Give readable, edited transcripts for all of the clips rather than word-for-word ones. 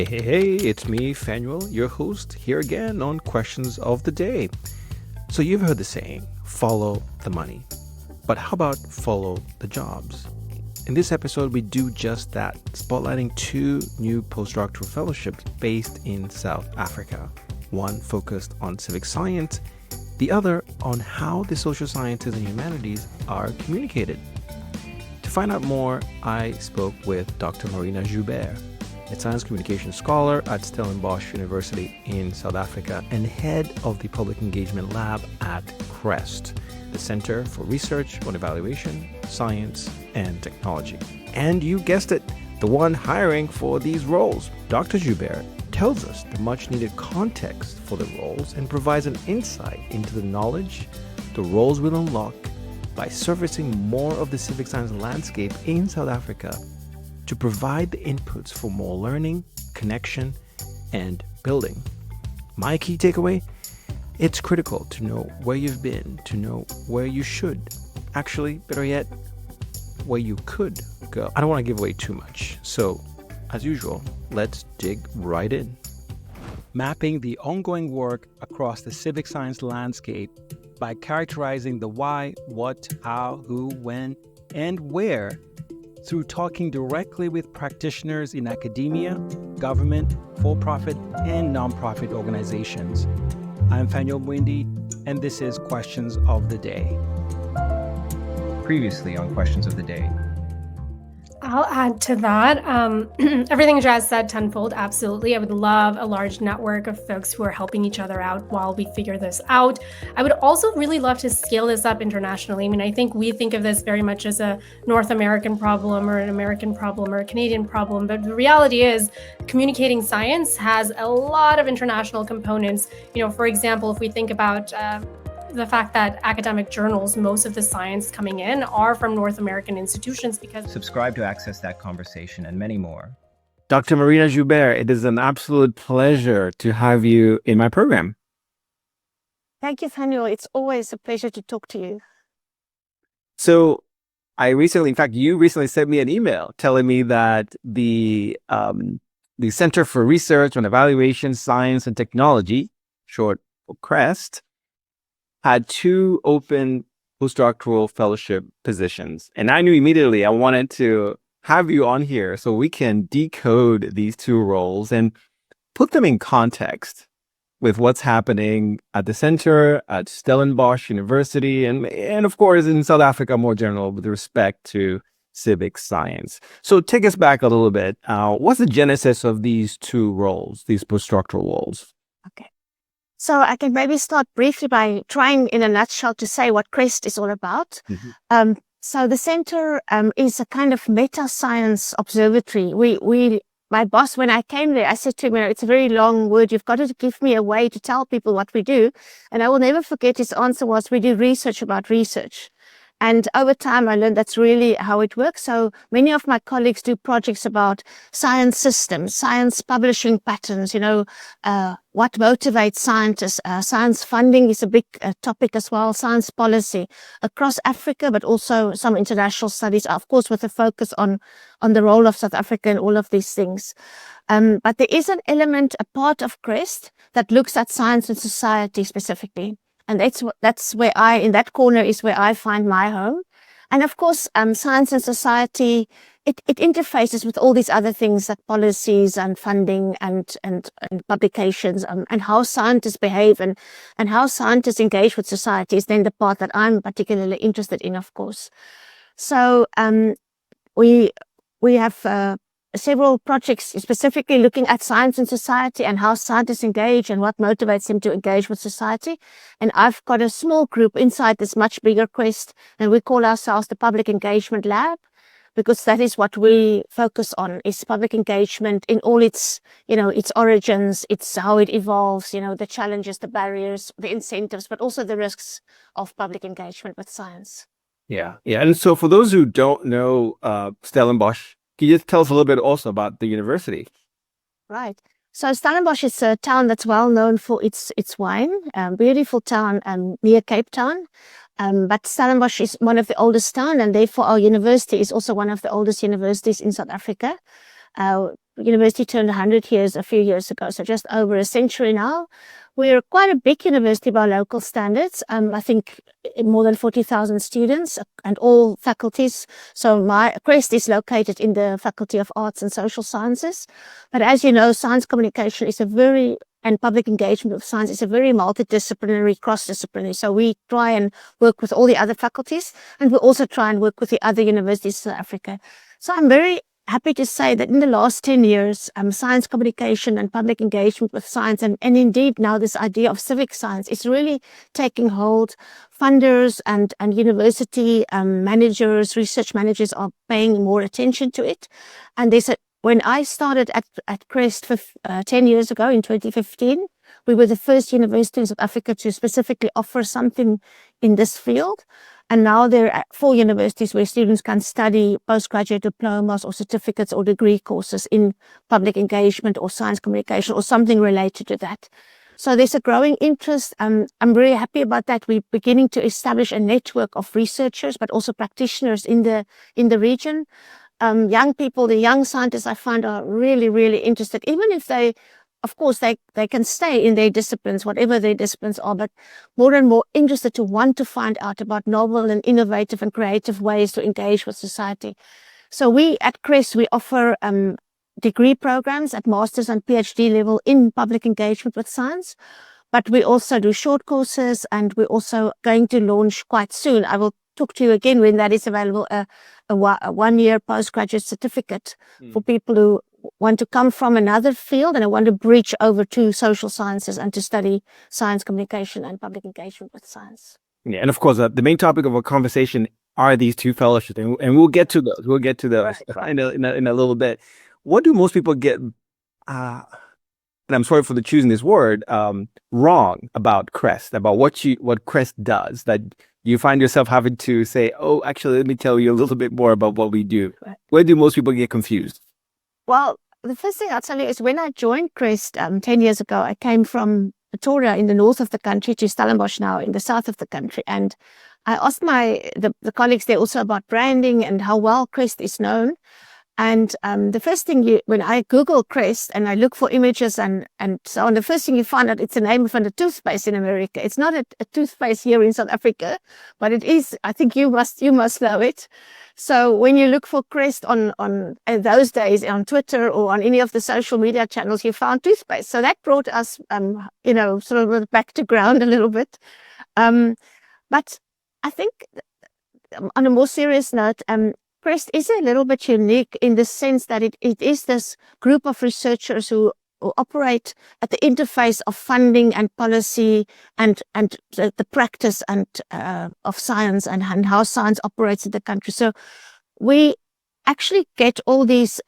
Hey, it's me, Fanuel, your host, here again on Questions of the Day. So you've heard the saying, follow the money. But how about follow the jobs? In this episode, we do just that, spotlighting two new postdoctoral fellowships based in South Africa. One focused on civic science, the other on how the social sciences and humanities are communicated. To find out more, I spoke with Dr. Marina Joubert, a science communication scholar at Stellenbosch University in South Africa and head of the Public Engagement Lab at CREST, the Center for Research on Evaluation, Science, and Technology. And you guessed it, the one hiring for these roles. Dr. Joubert tells us the much-needed context for the roles and provides an insight into the knowledge the roles will unlock by surfacing more of the civic science landscape in South Africa to provide the inputs for more learning, connection, and building. My key takeaway? It's critical to know where you've been, to know where you should. Actually, better yet, where you could go. I don't want to give away too much. So, as usual, let's dig right in. Mapping the ongoing work across the civic science landscape by characterizing the why, what, how, who, when, and where through talking directly with practitioners in academia, government, for-profit, and non-profit organizations. I'm Fanuel Muindi, and this is Questions of the Day. Previously on Questions of the Day. I'll add to that. Everything Jazz said tenfold, absolutely. I would love a large network of folks who are helping each other out while we figure this out. I would also really love to scale this up internationally. I mean, I think we think of this very much as a North American problem or an American problem or a Canadian problem, but the reality is communicating science has a lot of international components. You know, for example, if we think about the fact that academic journals, most of the science coming in are from North American institutions because... Subscribe to access that conversation and many more. Dr. Marina Joubert, it is an absolute pleasure to have you in my program. Thank you, Fanuel. It's always a pleasure to talk to you. So you recently sent me an email telling me that the Center for Research on Evaluation, Science, and Technology, short for CREST, had two open postdoctoral fellowship positions. And I knew immediately I wanted to have you on here so we can decode these two roles and put them in context with what's happening at the center, at Stellenbosch University, and of course in South Africa more general with respect to civic science. So take us back a little bit. What's the genesis of these two roles, these postdoctoral roles? Okay. So I can maybe start briefly by trying in a nutshell to say what CREST is all about. Mm-hmm. So the center is a kind of meta-science observatory. My boss, when I came there, I said to him, it's a very long word. You've got to give me a way to tell people what we do. And I will never forget his answer was, we do research about research. And over time, I learned that's really how it works. So many of my colleagues do projects about science systems, science publishing patterns, what motivates scientists. Science funding is a big topic as well, science policy across Africa, but also some international studies, of course, with a focus on the role of South Africa and all of these things. But there is an element, a part of CREST that looks at science and society specifically. And that's where in that corner is where I find my home. And of course, science and society, it interfaces with all these other things like policies and funding and publications and how scientists behave and how scientists engage with society is then the part that I'm particularly interested in, of course. So we have several projects specifically looking at science and society and how scientists engage and what motivates them to engage with society. And I've got a small group inside this much bigger quest, and we call ourselves the Public Engagement Lab, because that is what we focus on, is public engagement in all its, its origins, it's how it evolves, the challenges, the barriers, the incentives, but also the risks of public engagement with science. Yeah. And so for those who don't know Stellenbosch, can you just tell us a little bit also about the university? Right. So Stellenbosch is a town that's well known for its wine, beautiful town near Cape Town. But Stellenbosch is one of the oldest towns, and therefore our university is also one of the oldest universities in South Africa. university turned 100 years a few years ago, so just over a century now. We're quite a big university by local standards. I think more than 40,000 students and all faculties. So my CREST is located in the Faculty of Arts and Social Sciences. But as you know, science communication is and public engagement with science is a very multidisciplinary, cross-disciplinary. So we try and work with all the other faculties, and we also try and work with the other universities in South Africa. So I'm very happy to say that in the last 10 years, science communication and public engagement with science, and indeed now this idea of civic science is really taking hold. Funders and university managers, research managers are paying more attention to it. And when I started at CREST 10 years ago in 2015, we were the first university in South Africa to specifically offer something in this field. And now there are 4 universities where students can study postgraduate diplomas or certificates or degree courses in public engagement or science communication or something related to that. So there's a growing interest. I'm very happy about that. We're beginning to establish a network of researchers, but also practitioners in the region. Young people, the young scientists I find are really, really interested, even if of course, they can stay in their disciplines, whatever their disciplines are, but more and more interested to want to find out about novel and innovative and creative ways to engage with society. So we at CREST, we offer degree programs at master's and PhD level in public engagement with science, but we also do short courses, and we're also going to launch quite soon. I will talk to you again when that is available, a 1-year postgraduate certificate for people who want to come from another field and I want to bridge over to social sciences and to study science communication and public engagement with science. Yeah, and of course, the main topic of our conversation are these 2 fellowships, and we'll get to those. We'll get to those right. in a little bit. What do most people get? And I'm sorry for choosing this word, wrong about CREST, about what CREST does, that you find yourself having to say, oh, actually, let me tell you a little bit more about what we do. Right. Where do most people get confused? Well, the first thing I'll tell you is when I joined CREST 10 years ago, I came from Pretoria in the north of the country to Stellenbosch now in the south of the country. And I asked the colleagues there also about branding and how well CREST is known. And the first thing when I Google CREST and I look for images and so on, the first thing you find out it's the name of a toothpaste in America. It's not a toothpaste here in South Africa, but it is. I think you must know it. So when you look for CREST on those days on Twitter or on any of the social media channels, you found toothpaste. So that brought us, sort of back to ground a little bit. But I think on a more serious note, CREST is a little bit unique in the sense that it is this group of researchers who operate at the interface of funding and policy and the practice and of science and how science operates in the country. So we actually get all these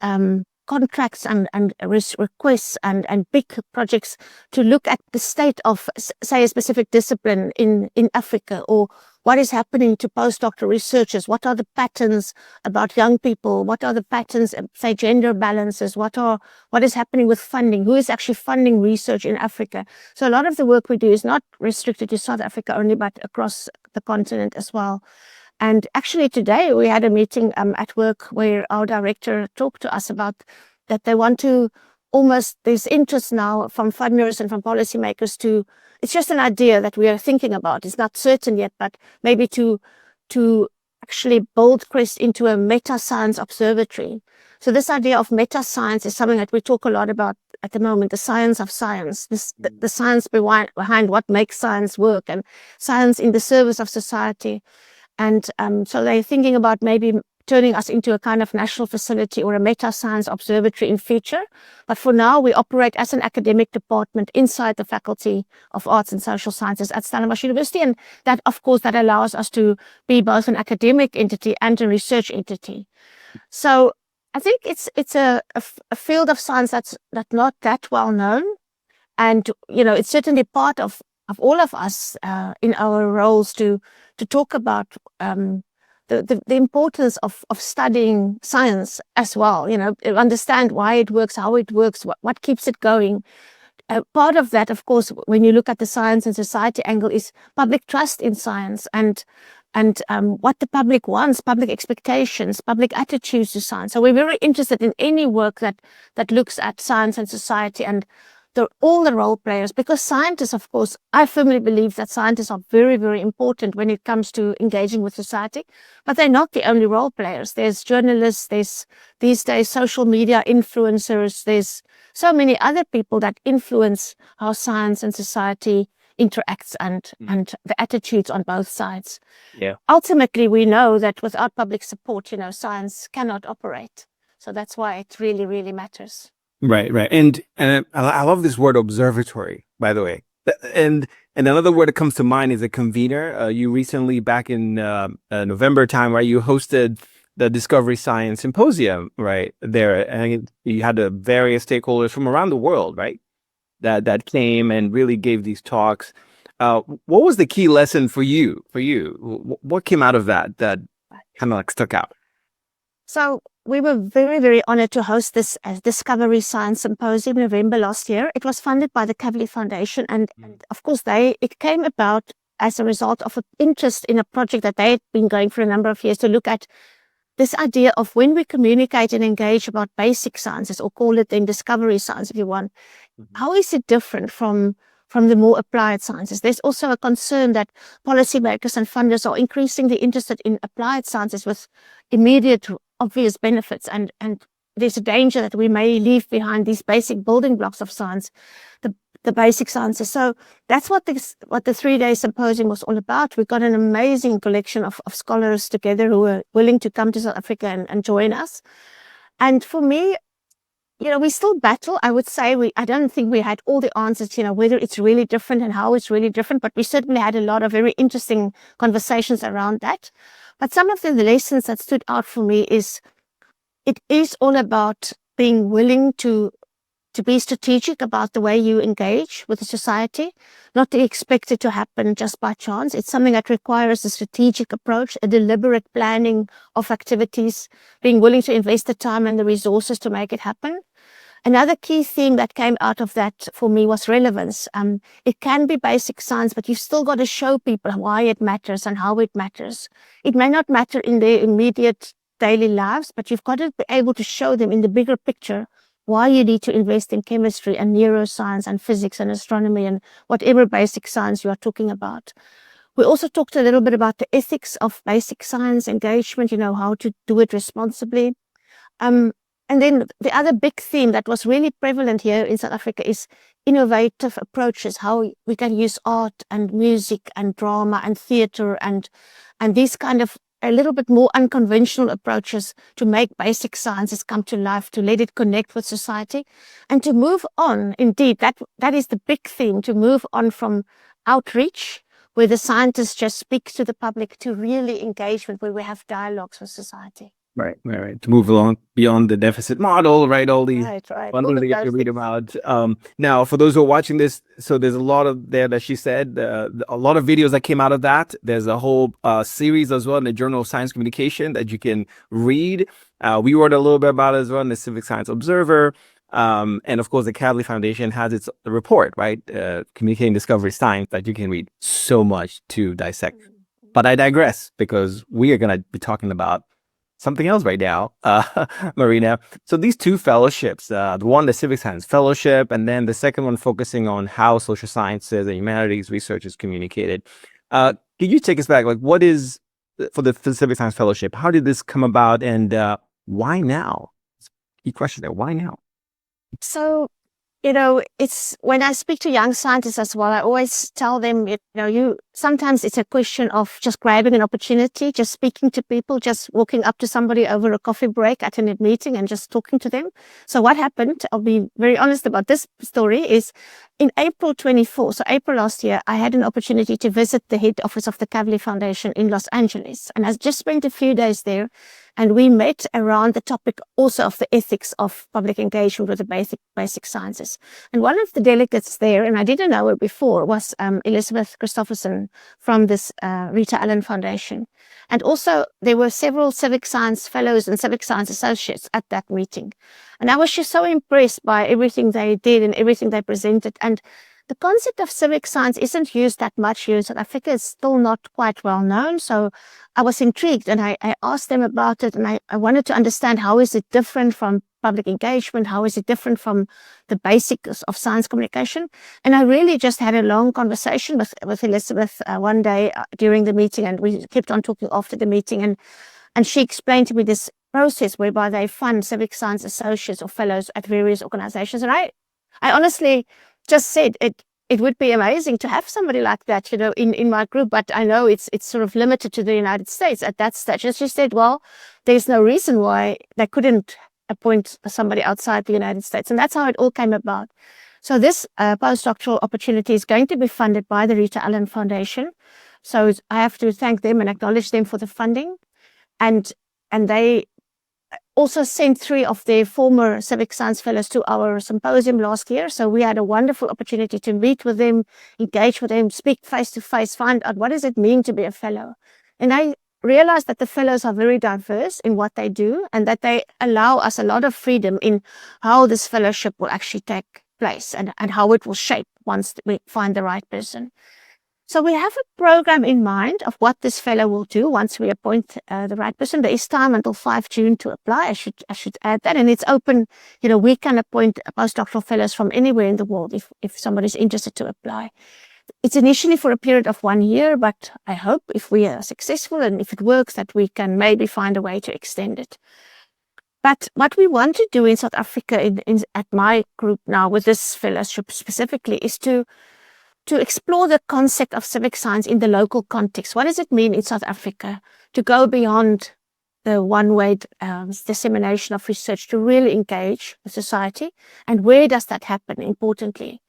contracts and requests and big projects to look at the state of, say, a specific discipline in Africa, or what is happening to postdoctoral researchers. What are the patterns about young people? What are the patterns, say, gender balances? What is happening with funding? Who is actually funding research in Africa? So a lot of the work we do is not restricted to South Africa only, but across the continent as well. And actually today we had a meeting at work where our director talked to us about that they want to there's interest now from funders and from policymakers it's just an idea that we are thinking about. It's not certain yet, but maybe to actually build CREST into a meta-science observatory. So this idea of meta-science is something that we talk a lot about at the moment, the science of science, the science behind what makes science work, and science in the service of society. And so they're thinking about maybe turning us into a kind of national facility or a meta-science observatory in future. But for now, we operate as an academic department inside the Faculty of Arts and Social Sciences at Stellenbosch University. And that, of course, that allows us to be both an academic entity and a research entity. So I think it's a field of science that's not that well known. And, it's certainly part of all of us in our roles to talk about the importance of studying science as well, understand why it works, how it works, what keeps it going. Part of that, of course, when you look at the science and society angle, is public trust in science. And and what the public wants, public expectations, public attitudes to science. So we're very interested in any work that looks at science and society and all the role players, because scientists, of course, I firmly believe that scientists are very, very important when it comes to engaging with society, but they're not the only role players. There's journalists, there's these days social media influencers, there's so many other people that influence how science and society interacts and the attitudes on both sides. Yeah. Ultimately, we know that without public support, science cannot operate. So that's why it really, really matters. Right. And I love this word observatory, by the way. And another word that comes to mind is a convener. You recently, back in November time, right, you hosted the Discovery Science Symposium, right, there. And you had various stakeholders from around the world, right, that came and really gave these talks. What was the key lesson for you? What came out of that kind of like stuck out? So we were very, very honored to host this Discovery Science Symposium in November last year. It was funded by the Kavli Foundation. And of course, it came about as a result of an interest in a project that they had been going for a number of years to look at this idea of when we communicate and engage about basic sciences, or call it then discovery science if you want, how is it different from the more applied sciences? There's also a concern that policymakers and funders are increasingly interested in applied sciences with immediate obvious benefits, and there's a danger that we may leave behind these basic building blocks of science, the basic sciences. So that's what the 3-day symposium was all about. We got an amazing collection of scholars together who were willing to come to South Africa and join us. And for me, we still battle. I would say I don't think we had all the answers, whether it's really different and how it's really different, but we certainly had a lot of very interesting conversations around that. But some of the lessons that stood out for me is it is all about being willing to be strategic about the way you engage with the society, not to expect it to happen just by chance. It's something that requires a strategic approach, a deliberate planning of activities, being willing to invest the time and the resources to make it happen. Another key theme that came out of that for me was relevance. It can be basic science, but you've still got to show people why it matters and how it matters. It may not matter in their immediate daily lives, but you've got to be able to show them in the bigger picture why you need to invest in chemistry and neuroscience and physics and astronomy and whatever basic science you are talking about. We also talked a little bit about the ethics of basic science engagement, how to do it responsibly. And then the other big theme that was really prevalent here in South Africa is innovative approaches, how we can use art and music and drama and theater and these kind of a little bit more unconventional approaches to make basic sciences come to life, to let it connect with society, and to move on. Indeed, that is the big theme, to move on from outreach, where the scientists just speak to the public, to really engagement, where we have dialogues with society. Right. To move along beyond the deficit model, right? All these bundles that you have to read about. Now, for those who are watching this, so there's a lot of there that she said, a lot of videos that came out of that. There's a whole series as well in the Journal of Science Communication that you can read. We wrote a little bit about it as well in the Civic Science Observer. And of course, the Kavli Foundation has its report, right? Communicating Discovery Science, that you can read so much to dissect. But I digress, because we are going to be talking about something else right now, Marina. So these two fellowships, the one, the Civic Science Fellowship, and then the second one focusing on how social sciences and humanities research is communicated. Can you take us back? Like, what is, for the Civic Science Fellowship, how did this come about, and why now? Key question there, why now? So, it's when I speak to young scientists as well, I always tell them, sometimes it's a question of just grabbing an opportunity, just speaking to people, just walking up to somebody over a coffee break at a meeting and just talking to them. So what happened, I'll be very honest about this story, is in April 24, so April last year, I had an opportunity to visit the head office of the Kavli Foundation in Los Angeles. And I just spent a few days there, and we met around the topic also of the ethics of public engagement with the basic sciences. And one of the delegates there, and I didn't know her before, was Elizabeth Christopherson from this Rita Allen Foundation. And also there were several civic science fellows and civic science associates at that meeting. And I was just so impressed by everything they did and everything they presented. And The concept of civic science isn't used that much here in South Africa. It's still not quite well known. So I was intrigued and I asked them about it, and I wanted to understand, how is it different from public engagement? How is it different from the basics of science communication? And I really just had a long conversation with Elizabeth one day during the meeting, and we kept on talking after the meeting, and she explained to me this process whereby they fund civic science associates or fellows at various organizations. And I honestly just said it would be amazing to have somebody like that, in my group, but I know it's sort of limited to the United States at that stage. And she said, well, there's no reason why they couldn't appoint somebody outside the United States. And that's how it all came about. So this postdoctoral opportunity is going to be funded by the Rita Allen Foundation. So I have to thank them and acknowledge them for the funding. And they also sent 3 of their former civic science fellows to our symposium last year. So we had a wonderful opportunity to meet with them, engage with them, speak face to face, find out what does it mean to be a fellow. And I realized that the fellows are very diverse in what they do, and that they allow us a lot of freedom in how this fellowship will actually take place and how it will shape once we find the right person. So we have a program in mind of what this fellow will do once we appoint the right person. There is time until 5 June to apply. I should add that. And it's open, we can appoint postdoctoral fellows from anywhere in the world if somebody's interested to apply. It's initially for a period of 1 year, but I hope if we are successful and if it works, that we can maybe find a way to extend it. But what we want to do in South Africa, at my group now with this fellowship specifically, is to explore the concept of civic science in the local context. What does it mean in South Africa to go beyond the one-way dissemination of research, to really engage with society? And where does that happen, importantly?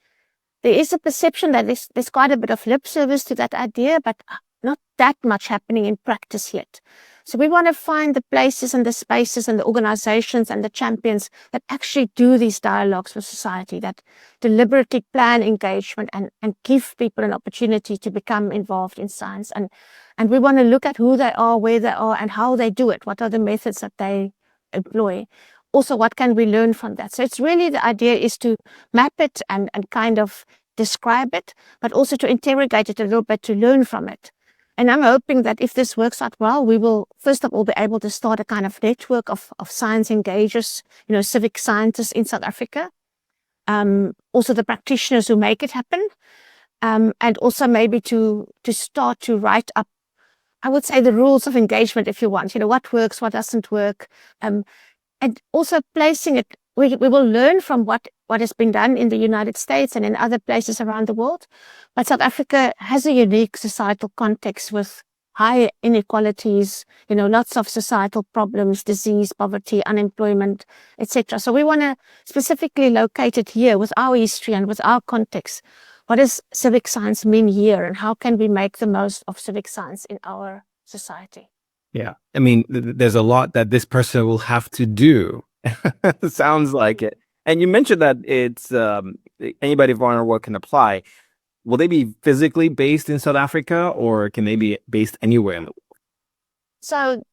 There is a perception that there's quite a bit of lip service to that idea, but not that much happening in practice yet. So we want to find the places and the spaces and the organizations and the champions that actually do these dialogues with society, that deliberately plan engagement and give people an opportunity to become involved in science. And we want to look at who they are, where they are, and how they do it. What are the methods that they employ? Also, what can we learn from that? So it's really, the idea is to map it and kind of describe it, but also to interrogate it a little bit, to learn from it. And I'm hoping that if this works out well, we will first of all be able to start a kind of network of science engagers, civic scientists in South Africa. Also the practitioners who make it happen. And also maybe to start to write up, I would say, the rules of engagement, if you want, what works, what doesn't work. And also placing it, we will learn from what has been done in the United States and in other places around the world. But South Africa has a unique societal context with high inequalities, lots of societal problems, disease, poverty, unemployment, etc. So we want to specifically locate it here with our history and with our context. What does civic science mean here, and how can we make the most of civic science in our society? Yeah. I mean, there's a lot that this person will have to do. Sounds like it. And you mentioned that it's anybody vulnerable can apply. Will they be physically based in South Africa, or can they be based anywhere in the world? So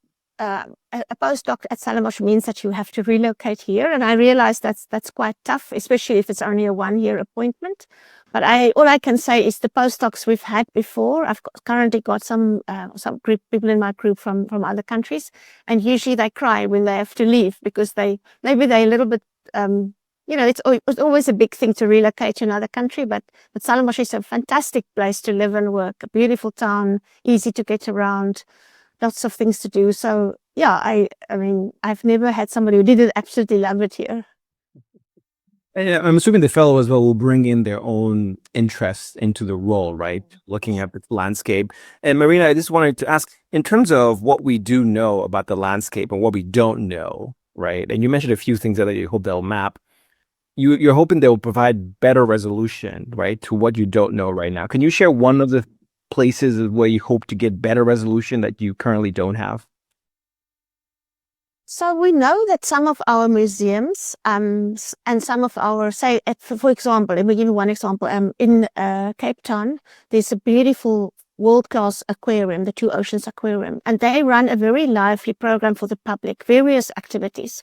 a postdoc at Stellenbosch means that you have to relocate here. And I realize that's quite tough, especially if it's only a 1-year appointment. But all I can say is the postdocs we've had before, I've currently got some group people in my group from other countries, and usually they cry when they have to leave because they're a little bit, it's always a big thing to relocate to another country, but Stellenbosch is a fantastic place to live and work, a beautiful town, easy to get around, lots of things to do. So yeah, I mean, I've never had somebody who didn't absolutely love it here. And I'm assuming the fellow as well will bring in their own interests into the role, right? Looking at the landscape. And Marina, I just wanted to ask, in terms of what we do know about the landscape and what we don't know, right? And you mentioned a few things that you hope they'll map. You're hoping they'll provide better resolution, right, to what you don't know right now. Can you share one of the places where you hope to get better resolution that you currently don't have? So we know that some of our museums and some of our, for example, let me give you one example. In Cape Town, there's a beautiful world-class aquarium, the Two Oceans Aquarium, and they run a very lively program for the public, various activities.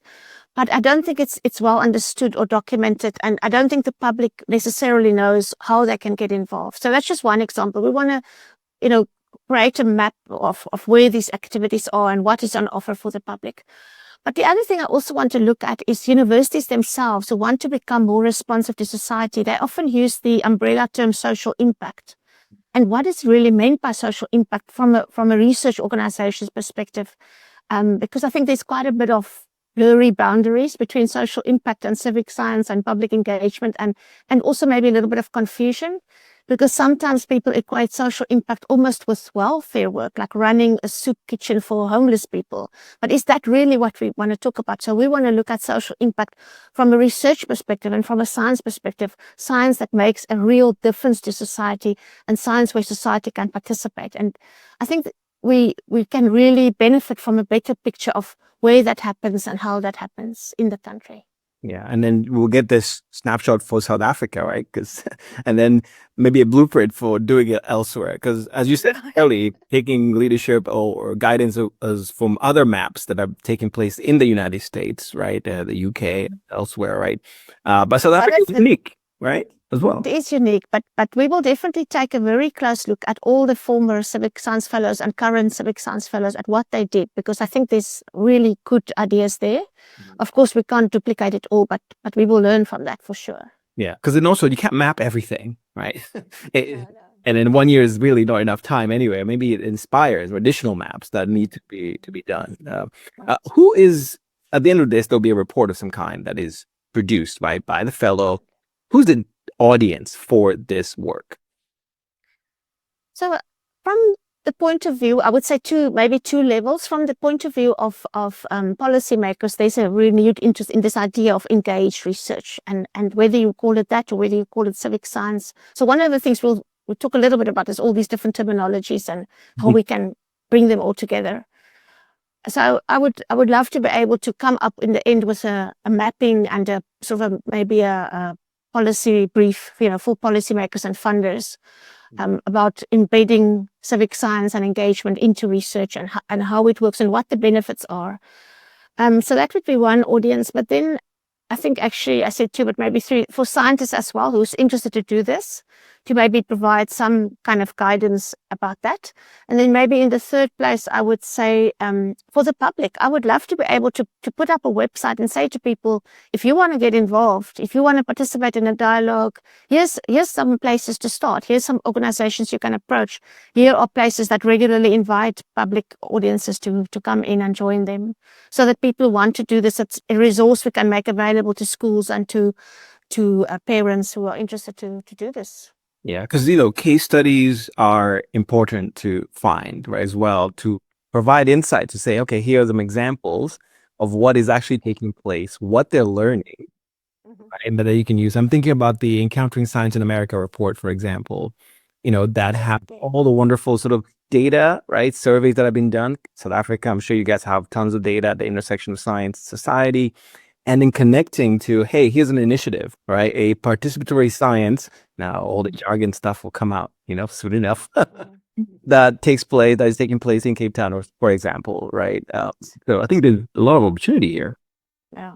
But I don't think it's well understood or documented, and I don't think the public necessarily knows how they can get involved. So that's just one example. We want to, create a map of where these activities are and what is on offer for the public. But the other thing I also want to look at is universities themselves who want to become more responsive to society. They often use the umbrella term social impact. And what is really meant by social impact from a research organization's perspective? Because I think there's quite a bit of blurry boundaries between social impact and civic science and public engagement, and also maybe a little bit of confusion, because sometimes people equate social impact almost with welfare work, like running a soup kitchen for homeless people. But is that really what we want to talk about? So we want to look at social impact from a research perspective and from a science perspective, science that makes a real difference to society and science where society can participate. And I think that we can really benefit from a better picture of where that happens and how that happens in the country. Yeah, and then we'll get this snapshot for South Africa, right? And then maybe a blueprint for doing it elsewhere. Because as you said, Ellie, taking leadership or guidance as from other maps that are taking place in the United States, right? The UK, elsewhere, right? But South Africa is unique, right? As well. It is unique, but we will definitely take a very close look at all the former Civic Science Fellows and current Civic Science Fellows at what they did, because I think there's really good ideas there. Of course, we can't duplicate it all, but we will learn from that for sure. Yeah, because then also you can't map everything, right? And in 1 year is really not enough time anyway. Maybe it inspires additional maps that need to be done. Who is, at the end of this, there'll be a report of some kind that is produced by the fellow. Who's the audience for this work? So from the point of view, I would say maybe two levels. From the point of view of policymakers, there's a renewed interest in this idea of engaged research, and whether you call it that or whether you call it civic science. So one of the things we'll talk a little bit about is all these different terminologies and how we can bring them all together. So I would love to be able to come up in the end with a mapping and a sort of maybe a policy brief, for policymakers and funders about embedding civic science and engagement into research and how it works and what the benefits are. So that would be one audience. But then I think actually I said two, but maybe three, for scientists as well, who's interested to do this, to maybe provide some kind of guidance about that. And then maybe in the third place, I would say for the public, I would love to be able to put up a website and say to people, if you want to get involved, if you want to participate in a dialogue, here's some places to start. Here's some organizations you can approach. Here are places that regularly invite public audiences to come in and join them, so that people want to do this. It's a resource we can make available to schools and to parents who are interested to do this. Yeah, because, case studies are important to find, right, as well, to provide insight, to say, okay, here are some examples of what is actually taking place, what they're learning, right, and that you can use. I'm thinking about the Encountering Science in America report, for example, that have all the wonderful sort of data, right, surveys that have been done. South Africa, I'm sure you guys have tons of data at the intersection of science, society, and then connecting to, hey, here's an initiative, right? A participatory science. Now, all the jargon stuff will come out, soon enough. that is taking place in Cape Town, for example, right? So I think there's a lot of opportunity here. Yeah.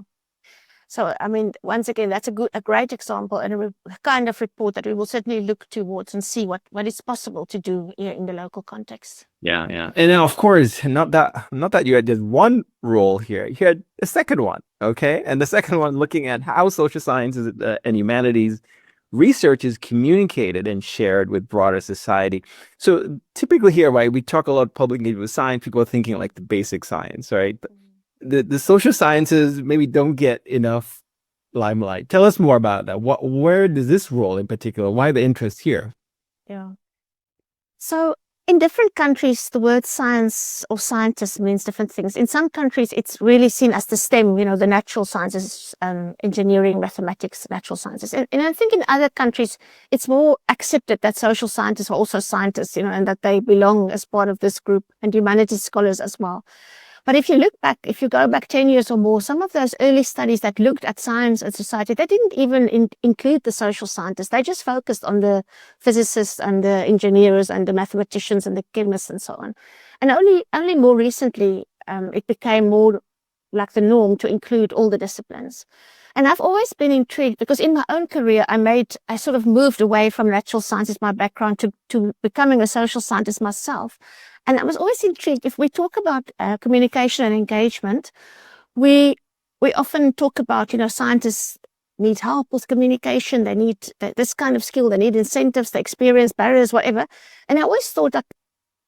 So, I mean, once again, that's a great example and a kind of report that we will certainly look towards and see what is possible to do here in the local context. Yeah. And then, of course, not that you had just one role here, you had a second one, okay? And the second one looking at how social sciences and humanities research is communicated and shared with broader society. So typically here, right, we talk a lot of public engagement with science. People are thinking like the basic science, right? The social sciences maybe don't get enough limelight. Tell us more about that. Where does this role in particular? Why the interest here? Yeah. So in different countries, the word science or scientist means different things. In some countries, it's really seen as the STEM, the natural sciences, engineering, mathematics, natural sciences. And I think in other countries, it's more accepted that social scientists are also scientists, and that they belong as part of this group, and humanities scholars as well. But if you go back 10 years or more, some of those early studies that looked at science and society, they didn't even include the social scientists. They just focused on the physicists and the engineers and the mathematicians and the chemists and so on. And only more recently, it became more like the norm to include all the disciplines. And I've always been intrigued because in my own career, I sort of moved away from natural sciences, my background, to becoming a social scientist myself. And I was always intrigued, if we talk about communication and engagement, we often talk about, scientists need help with communication. They need this kind of skill. They need incentives, the experience, barriers, whatever. And I always thought that,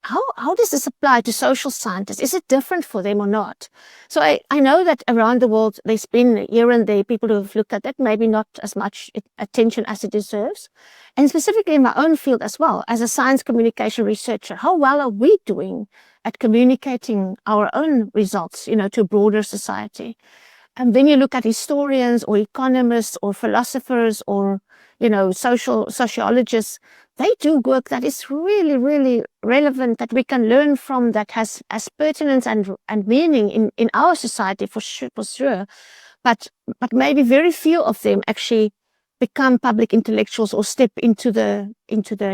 how does this apply to social scientists? Is it different for them or not? So I know that around the world, there's been here and there people who have looked at that, maybe not as much attention as it deserves. And specifically in my own field as well, as a science communication researcher, how well are we doing at communicating our own results, to broader society? And then you look at historians or economists or philosophers or, sociologists, they do work that is really, really relevant, that we can learn from, that has pertinence and meaning in our society for sure. But maybe very few of them actually become public intellectuals or step into the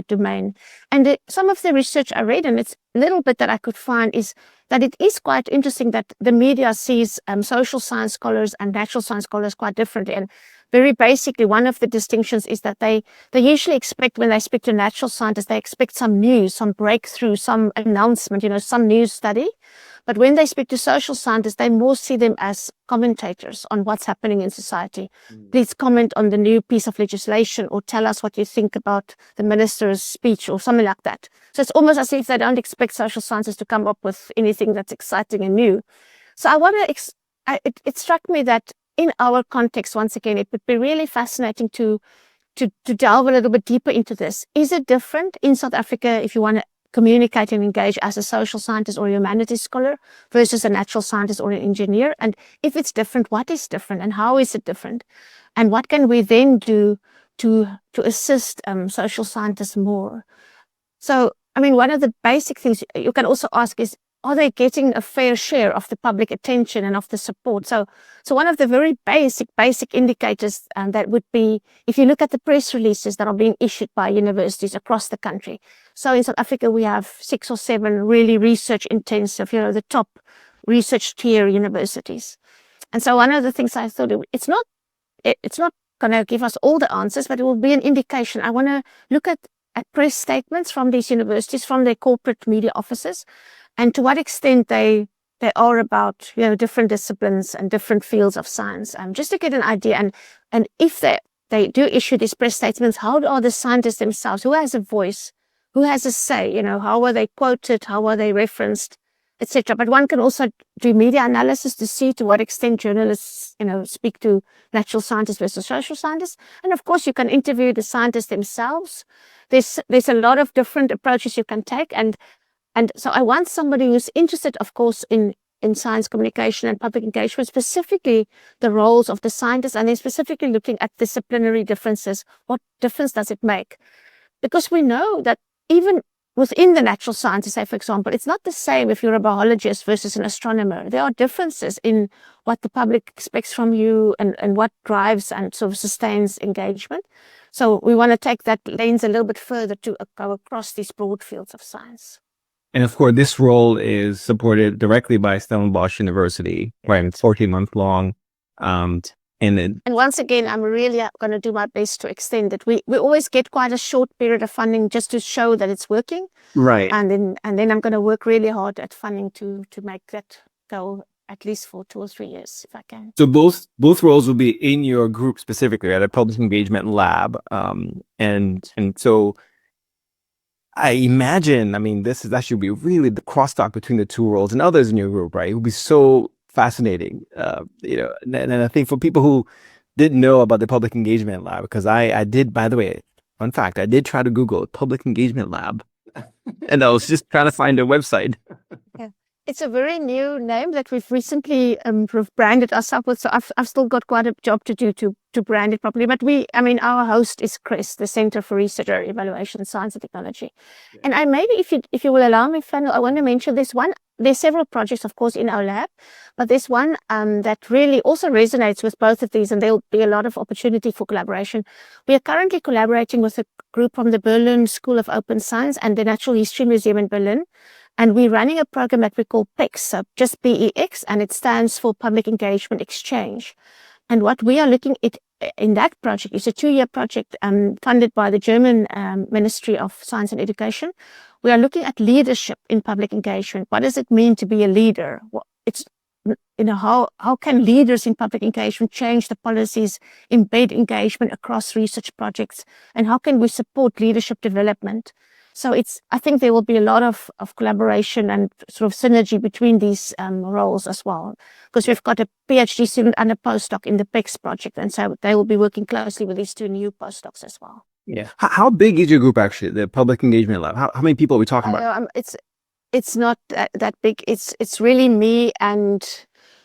domain. And some of the research I read, and it's a little bit that I could find, is that it is quite interesting that the media sees social science scholars and natural science scholars quite differently. And very basically, one of the distinctions is that they usually expect, when they speak to natural scientists, they expect some news, some breakthrough, some announcement, some news study. But when they speak to social scientists, they more see them as commentators on what's happening in society. Please comment on the new piece of legislation, or tell us what you think about the minister's speech, or something like that. So it's almost as if they don't expect social scientists to come up with anything that's exciting and new. So it struck me that in our context, once again, it would be really fascinating to delve a little bit deeper into this. Is it different in South Africa if you want to communicate and engage as a social scientist or a humanities scholar versus a natural scientist or an engineer? And if it's different, what is different and how is it different? And what can we then do to assist social scientists more? So, one of the basic things you can also ask is, are they getting a fair share of the public attention and of the support? So one of the very basic indicators that would be, if you look at the press releases that are being issued by universities across the country. So in South Africa, we have 6 or 7 really research intensive, the top research tier universities. And so one of the things I thought, it's not going to give us all the answers, but it will be an indication. I want to look at press statements from these universities, from their corporate media offices, and to what extent they are about different disciplines and different fields of science, just to get an idea. And if they do issue these press statements, how are the scientists themselves? Who has a voice? Who has a say? How are they quoted? How are they referenced, etc. But one can also do media analysis to see to what extent journalists speak to natural scientists versus social scientists. And of course, you can interview the scientists themselves. There's a lot of different approaches you can take, and so I want somebody who's interested, of course, in science communication and public engagement, specifically the roles of the scientists, and then specifically looking at disciplinary differences. What difference does it make? Because we know that even within the natural sciences, say, for example, it's not the same if you're a biologist versus an astronomer. There are differences in what the public expects from you and what drives and sort of sustains engagement. So we want to take that lens a little bit further to go across these broad fields of science. And of course, this role is supported directly by Stellenbosch University, right? It's 14-month long. And once again, I'm really going to do my best to extend it. We always get quite a short period of funding just to show that it's working. Right. And then I'm going to work really hard at funding to make that go at least for 2 or 3 years, if I can. So both roles will be in your group specifically at a public engagement lab. And so I imagine, that should be really the crosstalk between the 2 roles and others in your group, right? It would be so fascinating, and I think for people who didn't know about the public engagement lab, because I did, by the way, fun fact, I did try to Google public engagement lab, and I was just trying to find a website. Yeah. It's a very new name that we've recently branded ourselves with, so I've still got quite a job to do to brand it properly. But our host is CREST, the Center for Research, Evaluation, Science and Technology. Yeah. And maybe if you will allow me, Fanuel, I want to mention this one there's several projects, of course, in our lab, but there's one that really also resonates with both of these, and there'll be a lot of opportunity for collaboration. We are currently collaborating with a group from the Berlin School of Open Science and the Natural History Museum in Berlin, and we're running a program that we call PEX, so just PEX, and it stands for Public Engagement Exchange. And what we are looking at in that project is a 2-year project funded by the German Ministry of Science and Education. We are looking at leadership in public engagement. What does it mean to be a leader? How can leaders in public engagement change the policies, embed engagement across research projects, and how can we support leadership development? So I think there will be a lot of collaboration and sort of synergy between these roles as well, because we've got a PhD student and a postdoc in the PEX project, and so they will be working closely with these 2 new postdocs as well. Yeah. How big is your group actually, the Public Engagement Lab? How many people are we talking about? It's not that big. It's really me and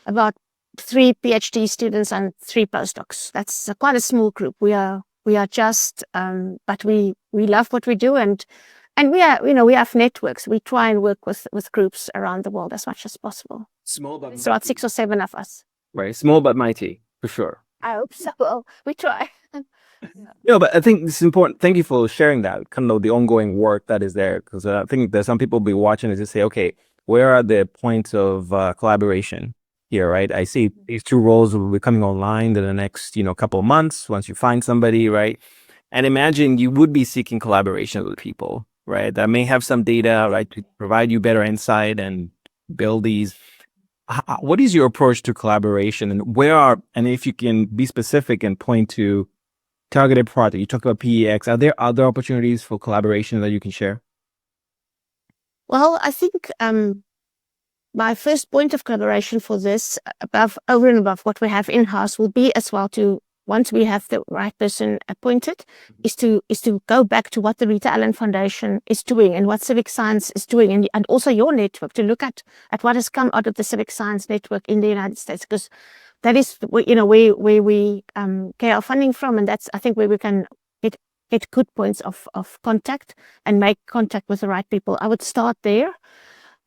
about 3 PhD students and 3 postdocs. That's quite a small group. We are just, but we love what we do, and we have networks. We try and work with groups around the world as much as possible. Small but it's about 6 or 7 of us. Right, small but mighty, for sure. I hope so. Well, we try. No, but I think this is important. Thank you for sharing that, kind of the ongoing work that is there, because I think there's some people will be watching and just say, okay, where are the points of collaboration here, right? I see these 2 roles will be coming online in the next, couple of months once you find somebody, right? And imagine you would be seeking collaboration with people, right, that may have some data, right, to provide you better insight and build these. What is your approach to collaboration, and if you can be specific and point to targeted project, you talked about PEX, are there other opportunities for collaboration that you can share? Well, I think my first point of collaboration for this, over and above what we have in-house, will be as well to, once we have the right person appointed, is to go back to what the Rita Allen Foundation is doing and what Civic Science is doing, and also your network, to look at what has come out of the Civic Science network in the United States, because that is where we get our funding from, and that's, I think, where we can get good points of contact and make contact with the right people. I would start there.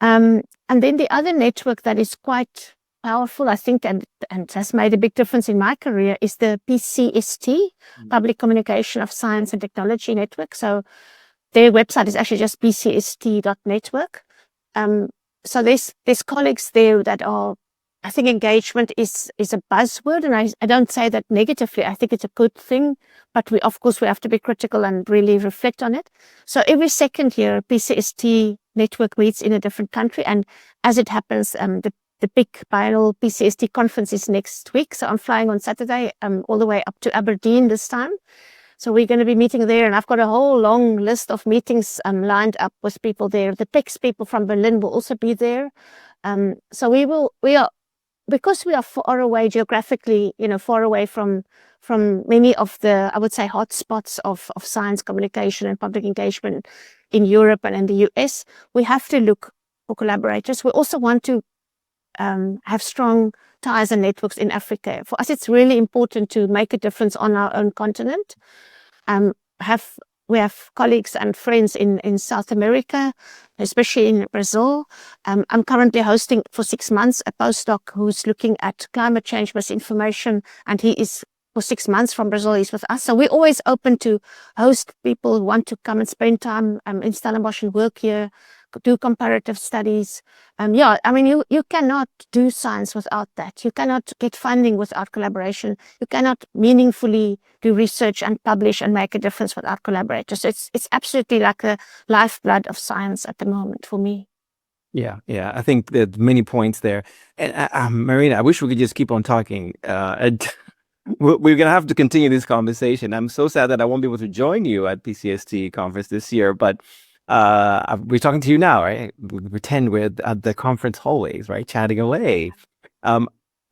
And then the other network that is quite powerful, I think, and has made a big difference in my career, is the PCST, Public Communication of Science and Technology Network. So their website is actually just pcst.network. So there's colleagues there that are, I think engagement is a buzzword, and I don't say that negatively. I think it's a good thing, but we have to be critical and really reflect on it. So every second year, PCST network meets in a different country, and as it happens, the big biennial PCST conference is next week. So I'm flying on Saturday all the way up to Aberdeen this time. So we're going to be meeting there, and I've got a whole long list of meetings lined up with people there. The PEX people from Berlin will also be there. So because we are far away geographically, far away from many of the, I would say, hotspots of science communication and public engagement in Europe and in the US, we have to look for collaborators. We also want to have strong ties and networks in Africa. For us, it's really important to make a difference on our own continent. We have colleagues and friends in South America, especially in Brazil. I'm currently hosting for 6 months a postdoc who's looking at climate change misinformation, and he is for 6 months from Brazil. He's with us. So we're always open to host people who want to come and spend time in Stellenbosch and work here, do comparative studies. You cannot do science without that. You cannot get funding without collaboration. You cannot meaningfully do research and publish and make a difference without collaborators. It's absolutely like the lifeblood of science at the moment for me. Yeah. I think there's many points there. And Marina, I wish we could just keep on talking. We're going to have to continue this conversation. I'm so sad that I won't be able to join you at PCST conference this year, but we're talking to you now, right? We pretend we're at the conference hallways, right? Chatting away.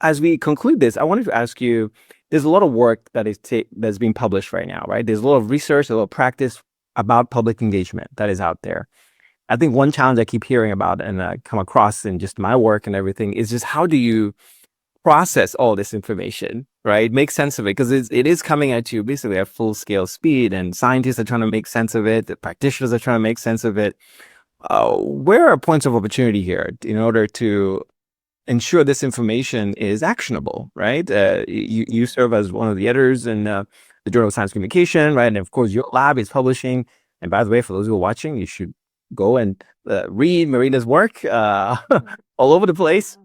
As we conclude this, I wanted to ask you, there's a lot of work that's being published right now, right? There's a lot of research, a lot of practice about public engagement that is out there. I think one challenge I keep hearing about and I come across in just my work and everything is just how do you process all this information, right? Make sense of it, because it is coming at you basically at full scale speed, and scientists are trying to make sense of it. The practitioners are trying to make sense of it. where are points of opportunity here in order to ensure this information is actionable, right? You serve as one of the editors in the Journal of Science Communication, right? And of course, your lab is publishing. And by the way, for those who are watching, you should go and read Marina's work all over the place.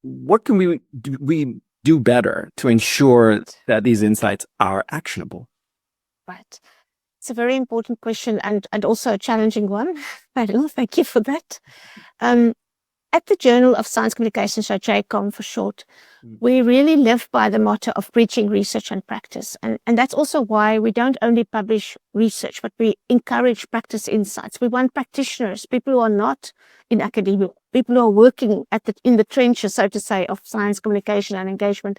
What can we do better to ensure that these insights are actionable? Right. It's a very important question and also a challenging one. Fanuel, thank you for that. At the Journal of Science Communication, so SciComm for short, we really live by the motto of bridging research and practice. And that's also why we don't only publish research, but we encourage practice insights. We want practitioners, people who are not in academia, people who are working in the trenches, so to say, of science communication and engagement,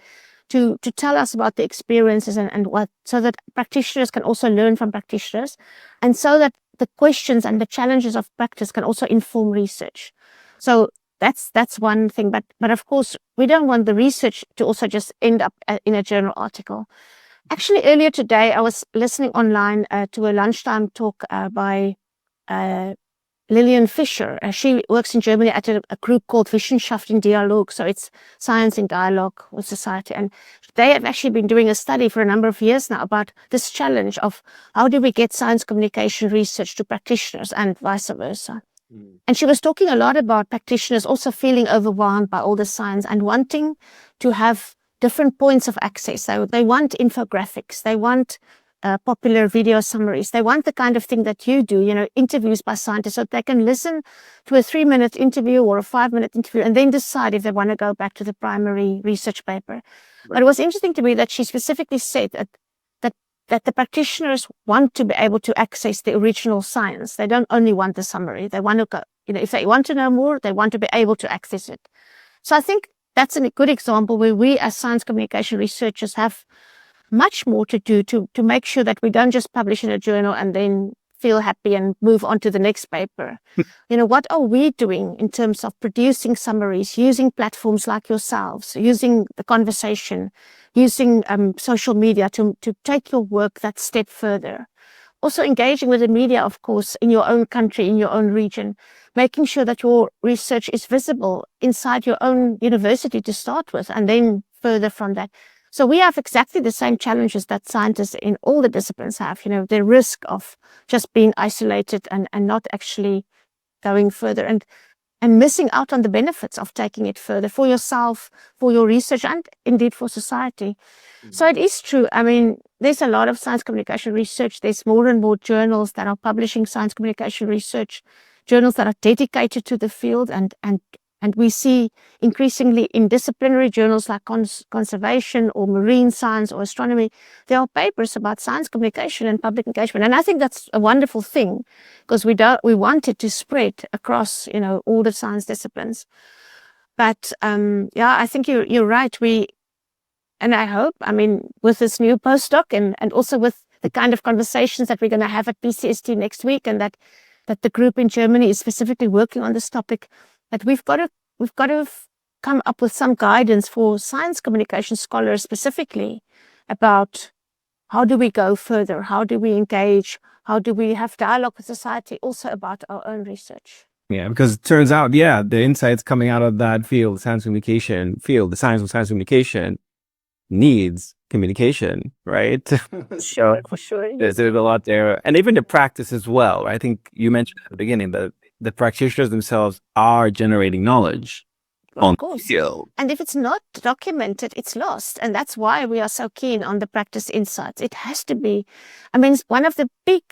to tell us about the experiences and what, so that practitioners can also learn from practitioners, and so that the questions and the challenges of practice can also inform research. So that's one thing, but of course we don't want the research to also just end up in a journal article. Actually, earlier today I was listening online to a lunchtime talk by Lillian Fischer. She works in Germany at a group called Wissenschaft in Dialog, so it's science in dialogue with society, and they have actually been doing a study for a number of years now about this challenge of how do we get science communication research to practitioners and vice versa. And she was talking a lot about practitioners also feeling overwhelmed by all the science and wanting to have different points of access. So they want infographics, they want popular video summaries, they want the kind of thing that you do, interviews by scientists, so they can listen to a 3-minute interview or a 5-minute interview and then decide if they want to go back to the primary research paper. Right. But it was interesting to me that she specifically said that the practitioners want to be able to access the original science. They don't only want the summary. They want to go, if they want to know more, they want to be able to access it. So I think that's a good example where we as science communication researchers have much more to do to make sure that we don't just publish in a journal and then feel happy and move on to the next paper. What are we doing in terms of producing summaries, using platforms like yourselves, using the conversation, using social media to take your work that step further. Also engaging with the media, of course, in your own country, in your own region, making sure that your research is visible inside your own university to start with, and then further from that. So we have exactly the same challenges that scientists in all the disciplines have, the risk of just being isolated and not actually going further and missing out on the benefits of taking it further for yourself, for your research, and indeed for society. So it is true. I mean, there's a lot of science communication research. There's more and more journals that are publishing science communication research, journals that are dedicated to the field, and we see increasingly in disciplinary journals like conservation or marine science or astronomy, there are papers about science communication and public engagement. And I think that's a wonderful thing, because we want it to spread across, all the science disciplines. But I think you're right. And I hope, with this new postdoc and also with the kind of conversations that we're going to have at PCST next week, and that the group in Germany is specifically working on this topic, that we've got to come up with some guidance for science communication scholars specifically about how do we go further, how do we engage, how do we have dialogue with society also about our own research. Yeah, because it turns out, the insights coming out of that field, science communication field, the science of science communication needs communication, right? For sure. There's a lot there. And even the practice as well. I think you mentioned at the beginning that the practitioners themselves are generating knowledge on the field. And if it's not documented, it's lost. And that's why we are so keen on the practice insights. It has to be. One of the big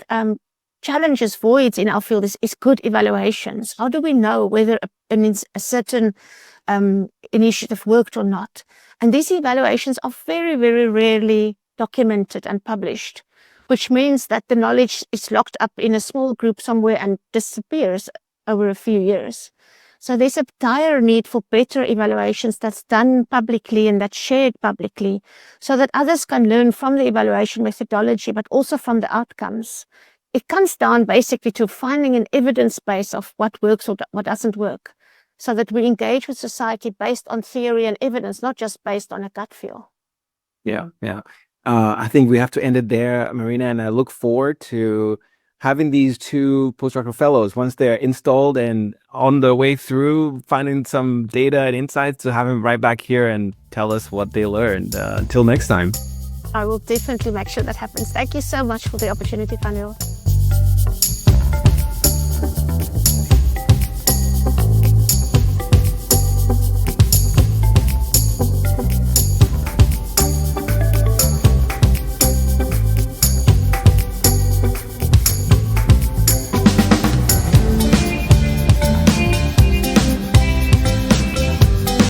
challenges, voids in our field is good evaluations. How do we know whether a certain initiative worked or not? And these evaluations are very, very rarely documented and published, which means that the knowledge is locked up in a small group somewhere and disappears over a few years. So there's a dire need for better evaluations that's done publicly and that's shared publicly, so that others can learn from the evaluation methodology, but also from the outcomes. It comes down basically to finding an evidence base of what works or what doesn't work, so that we engage with society based on theory and evidence, not just based on a gut feel. Yeah. I think we have to end it there, Marina, and I look forward to having these two postdoctoral fellows, once they're installed and on their way through finding some data and insights, to have them right back here and tell us what they learned. Until next time. I will definitely make sure that happens. Thank you so much for the opportunity, Fanuel.